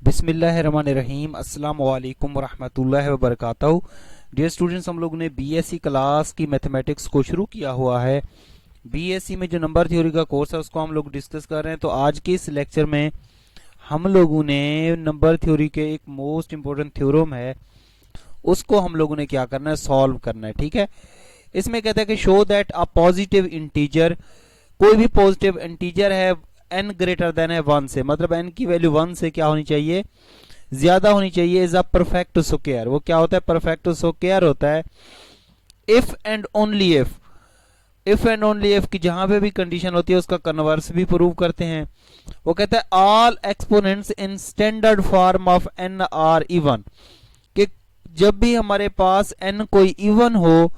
बिस्मिल्लाहिर्रहमानिर्रहीम अस्सलाम वालेकुम वरहमतुल्लाहि वबरकातुहू। डियर स्टूडेंट्स, हम लोगों ने बीएससी क्लास की मैथमेटिक्स को शुरू किया हुआ है। बीएससी में जो नंबर थ्योरी का कोर्स है उसको हम लोग डिस्कस कर रहे हैं। तो आज के इस लेक्चर में हम लोगों ने नंबर थ्योरी के एक मोस्ट इम्पोर्टेंट थ्योरम है उसको हम लोगों ने क्या करना है, सॉल्व करना है। ठीक है, इसमें कहता है कि show that a positive integer, कोई भी पॉजिटिव इंटीजर है n ग्रेटर देन है 1 से, मतलब n की वैल्यू 1 से क्या होनी चाहिए, ज्यादा होनी चाहिए, इज अ परफेक्ट स्क्वायर। वो क्या होता है, परफेक्ट स्क्वायर होता है इफ एंड ओनली इफ की जहां पे भी कंडीशन होती है उसका कन्वर्स भी प्रूव करते हैं। वो कहता है all exponents in standard form of n are even, कि जब भी हमारे पास n कोई इवन हो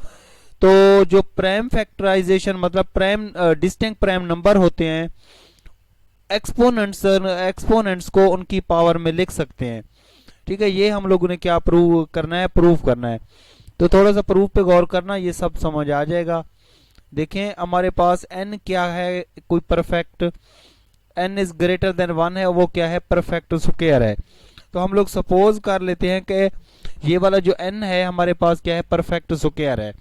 तो जो प्राइम फैक्टराइजेशन मतलब प्राइम डिस्टिंक्ट प्राइम नंबर होते हैं, एक्सपोनेंट्स को उनकी पावर में लिख सकते हैं। ठीक है, ये हम लोगों ने क्या प्रूव करना है, प्रूव करना है। तो थोड़ा सा प्रूफ पे गौर करना, ये सब समझ आ जाएगा। देखें हमारे पास n क्या है, कोई perfect n is greater than 1 है, वो क्या है, परफेक्ट स्क्वायर है। तो हम लोग सपोज कर लेते हैं कि ये वाला जो n है हमारे पास क्या है, परफेक्ट स्क्वायर है।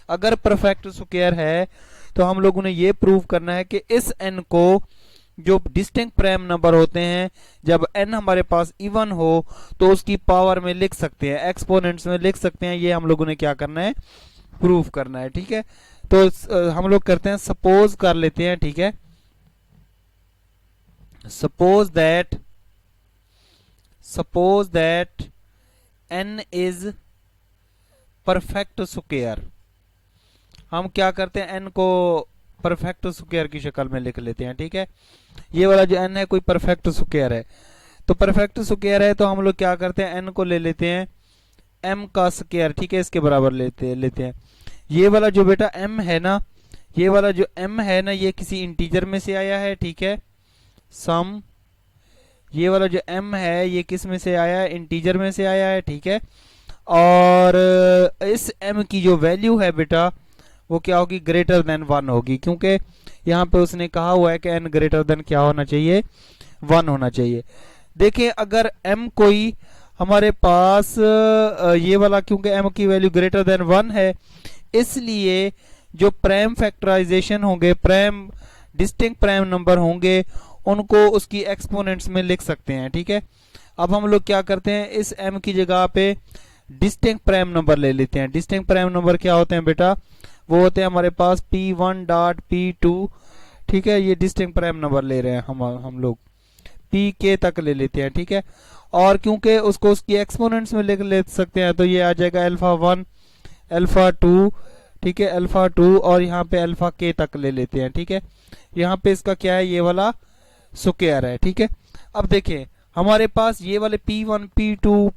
अगर परफेक्ट स्क्वायर है तो हम लोगों ने ये प्रूव करना है कि इस n को जो डिस्टिंक्ट प्राइम नंबर होते हैं, जब n हमारे पास इवन हो तो उसकी पावर में लिख सकते हैं, एक्सपोनेंट्स में लिख सकते हैं। ये हम लोगों ने क्या करना है, प्रूफ करना है। ठीक है, तो हम लोग करते हैं, सपोज कर लेते हैं। ठीक है, suppose that n is perfect square. हम क्या करते हैं, n को परफेक्ट स्क्वायर की शक्ल में लिख लेते हैं। ठीक है, ये वाला जो n है कोई परफेक्ट स्क्वायर है, तो परफेक्ट स्क्वायर है तो हम लोग क्या करते हैं, n को ले लेते हैं m का स्क्वायर। ठीक है, इसके बराबर लेते हैं। ये वाला जो बेटा m है ना, ये वाला जो m है ना, ये किसी इंटीजर में से आया है। ठीक है, सम, ये वाला जो m है ये किस में से आया है, इंटीजर में से आया है। ठीक है, और इस m की जो वैल्यू है बेटा वो क्या होगी, ग्रेटर देन 1 होगी, क्योंकि यहाँ पे उसने कहा हुआ है कि n ग्रेटर देन क्या होना चाहिए, 1 होना चाहिए। देखिए अगर m कोई हमारे पास ये वाला, क्योंकि m की वैल्यू ग्रेटर देन 1 है, इसलिए जो प्राइम फैक्टराइजेशन होंगे, प्राइम डिस्टिंक्ट प्राइम नंबर होंगे, उनको उसकी एक्सपोनेंट्स में लिख सकते हैं। ठीक है, अब हम लोग क्या करते हैं, इस m की जगह पे डिस्टिंक्ट प्राइम नंबर ले लेते हैं। डिस्टिंक्ट प्राइम नंबर क्या होते हैं बेटा, वो होते हैं हमारे पास P1 डॉट P2। ठीक है, ये डिस्टिंक्ट प्राइम नंबर ले रहे हैं हम लोग, Pk तक ले लेते हैं। ठीक है, और क्योंकि उसको उसकी एक्सपोनेंट्स में ले सकते हैं तो ये आ जाएगा अल्फा 1 अल्फा 2। ठीक है, अल्फा 2 और यहाँ पे अल्फा k तक ले लेते हैं। ठीक है, यहाँ पे इसका क्या है, ये वाला स्क्वायर है। ठीक है, अब देखें हमारे पास ये वाले P1 P2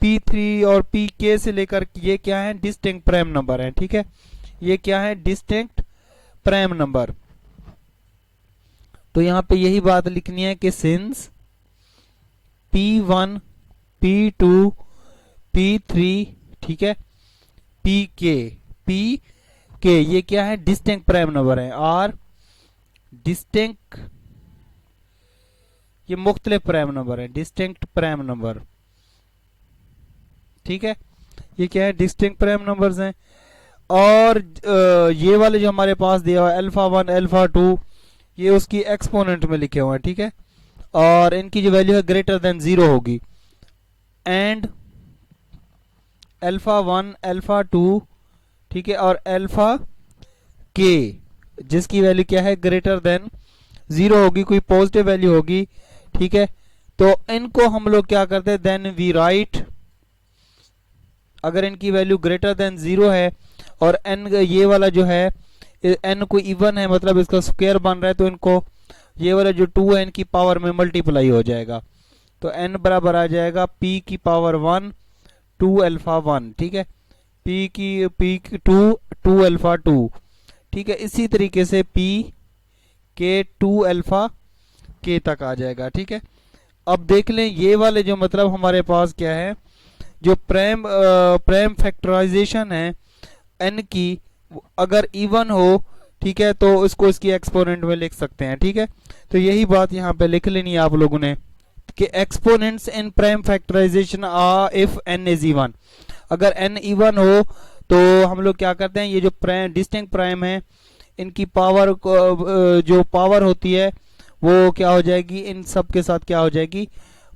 P3 और Pk से लेकर ये क्या है, डिस्टिंक्ट प्राइम नंबर है। ठीक है, ये क्या है, डिस्टिंक्ट प्राइम नंबर। तो यहां पे यही बात लिखनी है कि सिंस P1 P2 P3, ठीक है, Pk ये क्या है, डिस्टिंक्ट प्राइम नंबर है, और डिस्टिंक्ट ये मुख्तलिफ प्राइम नंबर है, डिस्टिंक्ट प्राइम नंबर। ठीक है, ये क्या है, डिस्टिंक्ट प्राइम नंबर्स हैं। और ये वाले जो हमारे पास दिया हुआ है अल्फा 1 अल्फा 2, ये उसकी एक्सपोनेंट में लिखे हुए हैं। ठीक है, और इनकी जो वैल्यू है ग्रेटर देन 0 होगी, एंड अल्फा 1 अल्फा 2, ठीक है, और अल्फा के जिसकी वैल्यू क्या है, ग्रेटर देन 0 होगी, कोई पॉजिटिव वैल्यू होगी। ठीक है, तो इनको हम लोग क्या करते हैं, देन वी राइट, अगर इनकी वैल्यू ग्रेटर देन 0 है और n ये वाला जो है n कोई इवन है, मतलब इसका स्क्वायर बन रहा है, तो इनको ये वाला जो 2 है इनकी पावर में मल्टीप्लाई हो जाएगा, तो n बराबर आ जाएगा p की पावर 1 2 अल्फा 1। ठीक है, p 2 अल्फा 2। ठीक है, इसी तरीके से p के 2 अल्फा k तक आ जाएगा। ठीक है, अब देख लें ये वाले जो मतलब हमारे पास क्या है, जो प्राइम फैक्टराइजेशन है n की, अगर इवन हो, ठीक है, तो इसको इसकी एक्सपोनेंट में लिख सकते हैं। ठीक है, तो यही बात यहाँ पे लिख लेनी है आप लोगों ने। कि exponents in prime factorisation are if n is even, अगर n इवन हो तो हम लोग क्या करते हैं, ये जो प्राइम डिस्टिंक्ट प्राइम है इनकी पावर जो पावर होती है वो क्या हो जाएगी, इन सब के साथ क्या हो जाएगी,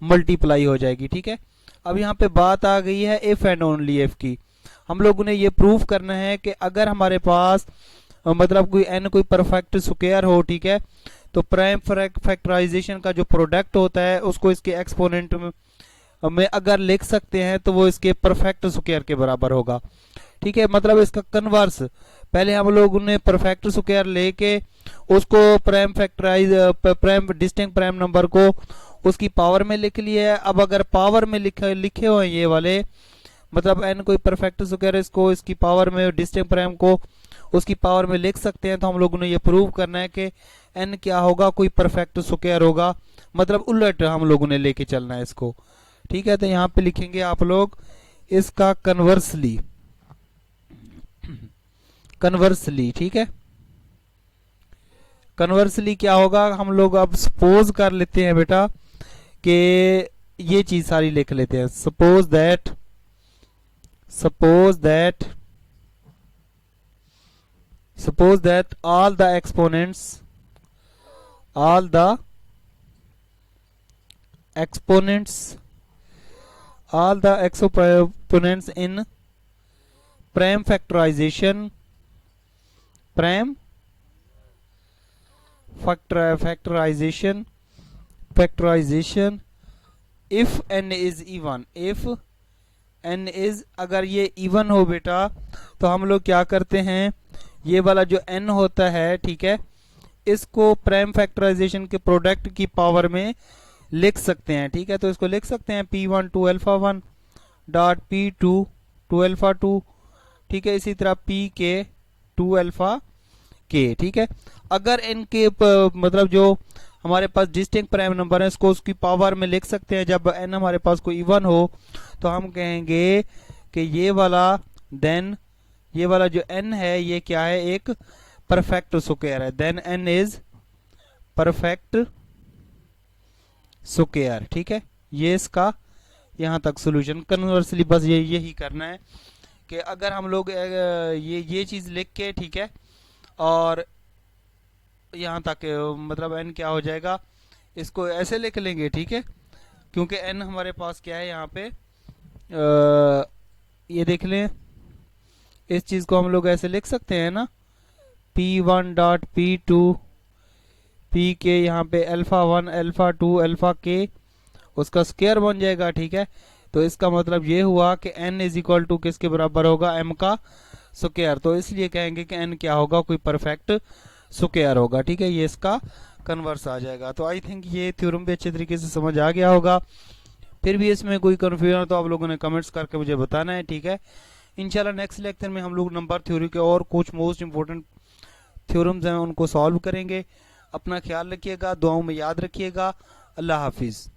मल्टीप्लाई हो जाएगी। ठीक है, अब यहाँ पे बात आ गई है इफ एंड ओनली इफ की। हम लोगों ने ये प्रूव करना है कि अगर हमारे पास मतलब कोई n कोई परफेक्ट स्क्वायर हो, ठीक है, तो प्राइम फैक्टराइजेशन का जो प्रोडक्ट होता है उसको इसके एक्सपोनेंट में अगर लिख सकते हैं तो वो इसके परफेक्ट स्क्वायर के बराबर होगा। ठीक है, मतलब इसका कन्वर्स, पहले हम लोगों ने परफेक्ट स्क्वायर लेके उसको prime factorise prime distinct prime number को उसकी पावर में लिख लिया है। अब अगर पावर में लिखे हुए हैं ये वाले, मतलब n कोई परफेक्ट स्क्वायर इसको इसकी पावर में डिस्टिंक्ट प्राइम को उसकी पावर में लिख सकते हैं, तो हम लोगों ने ये प्रूव करना है कि n क्या होगा, कोई परफेक्ट स्क्वायर होगा, मतलब उलट हम लोगों ने लेके चलना है इसको। ठीक है, तो यहाँ पे लिखेंगे आप लोग इसका कन्वर्सली, कन्वर्सली। ठीक है, कन्वर्सली क्या होगा, हम लोग अब सपोज कर लेते हैं बेटा कि ये चीज सारी लिख लेते हैं। Suppose that all the exponents in prime factorization if n is even, if n is, अगर ये इवन हो बेटा तो हम लोग क्या करते हैं, ये वाला जो n होता है, ठीक है, इसको प्राइम फैक्टराइजेशन के प्रोडक्ट की पावर में लिख सकते हैं। ठीक है, तो इसको लिख सकते हैं p1 to alpha 1 dot p2 to alpha 2, ठीक है, इसी तरह pk टू अल्फा k। ठीक है, अगर इनके मतलब जो हमारे पास डिस्टिंक्ट प्राइम नंबर है इसको उसकी पावर में लिख सकते हैं। जब n हमारे पास कोई इवन हो तो हम कहेंगे कि ये वाला देन ये वाला जो n है ये क्या है, एक परफेक्ट स्क्वायर है, then n is perfect square. ठीक है, ये इसका यहाँ तक सॉल्यूशन। कन्वर्सली बस यही करना है कि अगर हम लोग ये चीज लिख के, ठीक है, और यहाँ तक मतलब n क्या हो जाएगा, इसको ऐसे लिख लेंगे। ठीक है, क्योंकि n हमारे पास क्या है यहाँ पे ये देख लें, इस चीज को हम लोग ऐसे लिख सकते हैं ना, p1 डॉट p2 pk, यहाँ पे अल्फा 1 अल्फा 2 अल्फा k उसका स्क्वायर बन जाएगा। ठीक है, तो इसका मतलब ये हुआ कि n इज इक्वल टू किसके बराबर होगा, m का स्क्वायर, तो इसलिए कहेंगे कि n क्या होगा, कोई परफेक्ट स्क्वायर होगा। ठीक है, ये इसका कन्वर्स आ जाएगा। तो आई थिंक ये थ्योरम भी अच्छे तरीके से समझ आ गया होगा। फिर भी इसमें कोई कन्फ्यूजन हो तो आप लोगों ने कमेंट्स करके मुझे बताना है। ठीक है, इंशाल्लाह नेक्स्ट लेक्चर में हम लोग नंबर थ्योरी के और कुछ मोस्ट इंपोर्टेंट थ्योरम्स हैं उनको सॉल्व करेंगे। अपना ख्याल रखिएगा, दुआओं में याद रखिएगा। अल्लाह हाफिज़।